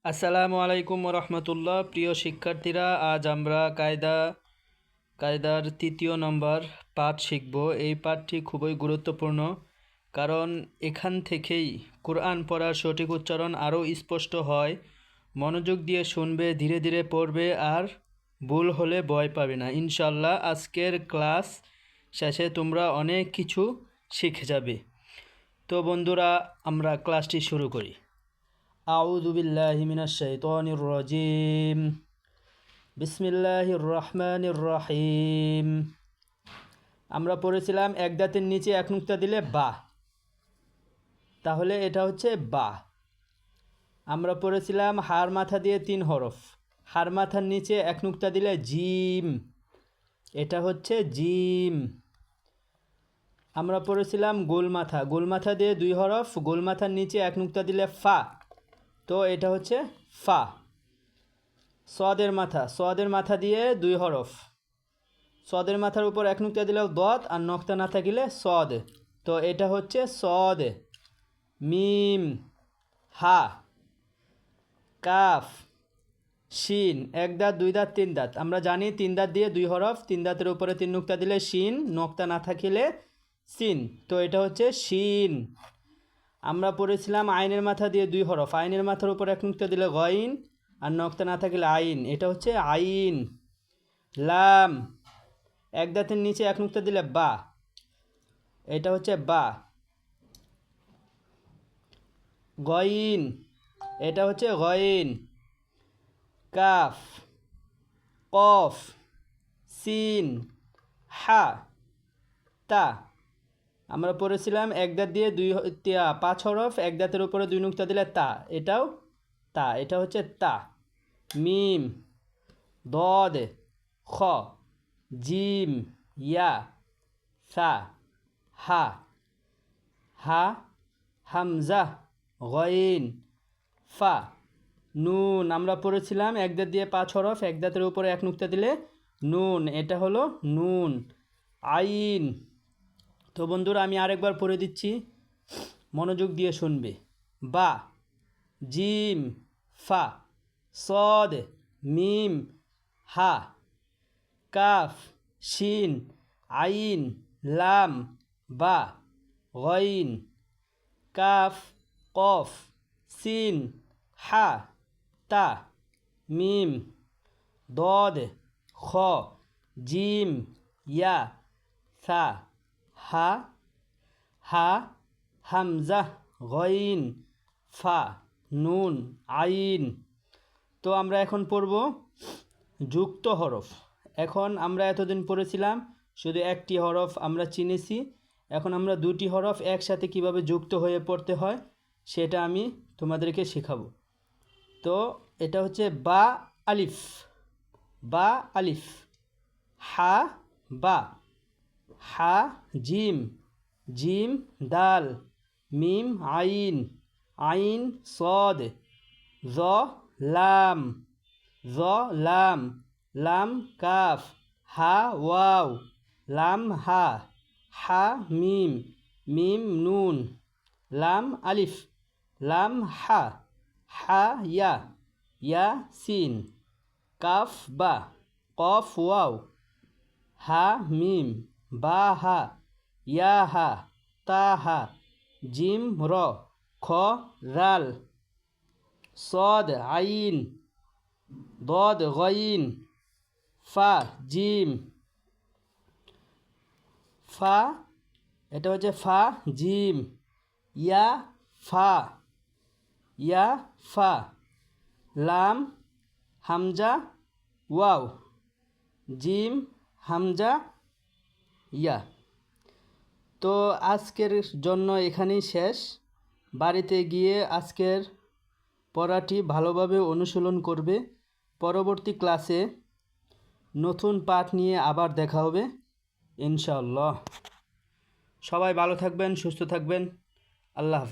আসসালামু আলাইকুম রহমতুল্লাহ। প্রিয় শিক্ষার্থীরা, আজ আমরা কায়দার ৩য় নম্বর পাঠ শিখব। এই পাঠটি খুবই গুরুত্বপূর্ণ, কারণ এখান থেকেই কোরআন পড়ার সঠিক উচ্চারণ আরও স্পষ্ট হয়। মনোযোগ দিয়ে শুনবে, ধীরে ধীরে পড়বে, আর ভুল হলে ভয় পাবে না। ইনশাল্লাহ আজকের ক্লাস শেষে তোমরা অনেক কিছু শিখে যাবে। তো বন্ধুরা, আমরা ক্লাসটি শুরু করি। আউযু বিল্লাহি মিনাশ শাইতানির রাজিম। বিসমিল্লাহির রহমানির রহিম। আমরা পড়েছিলাম এক দাঁতের নিচে এক নুক্তা দিলে বা, তাহলে এটা হচ্ছে বা। আমরা পড়েছিলাম হার মাথা দিয়ে 3 হরফ, হার মাথার নিচে এক নুক্তা দিলে জিম, এটা হচ্ছে জিম। আমরা পড়েছিলাম গোল মাথা দিয়ে 2 হরফ, গোল মাথার নিচে এক নুক্তা দিলে ফা, তো এটা হচ্ছে ফা। সদের মাথা দিয়ে 2 হরফ, সদের মাথার উপর এক নুক্তা দিলেও দত, আর নক্তা না থাকিলে সদ, তো এটা হচ্ছে সদ। মিম, হা, কাফ, শিন, 1 দাঁত 2 দাঁত 3 দাঁত। আমরা জানি 3 দাঁত দিয়ে 2 হরফ, 3 দাঁতের উপরে 3 নুক্তা দিলে শিন, নক্তা না থাকিলে সিন, তো এটা হচ্ছে শিন। আমরা পড়েছিলাম আইনের মাথা দিয়ে 2 হরফ, আইনের মাথার উপর এক নুক্তা দিলে গইন, আর নক্তা না থাকিলে আইন, এটা হচ্ছে আইন। লাম, এক দাঁতের নিচে এক নুক্তা দিলে বা, এটা হচ্ছে বা। গইন, এটা হচ্ছে গইন। কাফ, কফ, সিন, হা, তা। আমরা পড়েছিলাম এক দাঁত দিয়ে 5 হরফ, এক দাঁতের উপরে 2 নুক্তা দিলে তা, এটাও তা, এটা হচ্ছে তা। মিম, দদ, খ, জিম, ইয়া, সা, হা, হা, হামজা, গইন, ফা, নুন। আমরা পড়েছিলাম এক দাঁত দিয়ে 5 হরফ, এক দাঁতের উপরে এক নুক্তা দিলে নুন, এটা হলো নুন। আইন। তো বন্ধুরা, আমি আরেকবার পড়ে দিচ্ছি, মনোযোগ দিয়ে শুনবে। বা, জিম, ফা, সদ, মিম, হা, কাফ, শিন, আইন, লাম, বা, গইন, কাফ, কফ, সিন, হা, তা, মিম, দদ, খ, জিম, ইয়া, সা, হা, হা, হামজা, গইন, ফা, নুন, আইন। তো আমরা এখন পড়ব যুক্ত হরফ। এখন আমরা এতদিন পড়েছিলাম শুধু একটি হরফ আমরা চিনেছি, এখন আমরা 2টি হরফ একসাথে কিভাবে যুক্ত হয়ে পড়তে হয় সেটা আমি তোমাদেরকে শেখাবো। তো এটা হচ্ছে বা আলিফ, বা আলিফ। হা, বা, হা, জিম, জিম, দাল, মিম, আইন, আইন, সদ, জ, লাম, জ, লাম, লাম, কাফ, হা, ওয়াও, লাম, হা, হা, মিম, মিম, নুন, লাম, আলিফ, লাম, হা, হা, ইয়া, ইয়া, সিন, কাফ, বা, কফ, ওয়াও, হা, মিম, বা, হা, ইয়া, হা, তা, হা, জিম, র, খ, রাল, সদ, আইন, দদ, গইন, ফা, জিম, ফা, এটা হচ্ছে ফা, জিম, ইয়া, ফা, ইয়া, ফা, লাম, হামজা, ওয়াও, জিম, হামজা, ইয়া। তো আজকের জন্য এখানেই শেষ। বাড়িতে গিয়ে আজকের পড়াটি ভালোভাবে অনুশীলন করবে। পরবর্তী ক্লাসে নতুন পাঠ নিয়ে আবার দেখা হবে ইনশাআল্লাহ। সবাই ভালো থাকবেন, সুস্থ থাকবেন। আল্লাহ হাফেজ।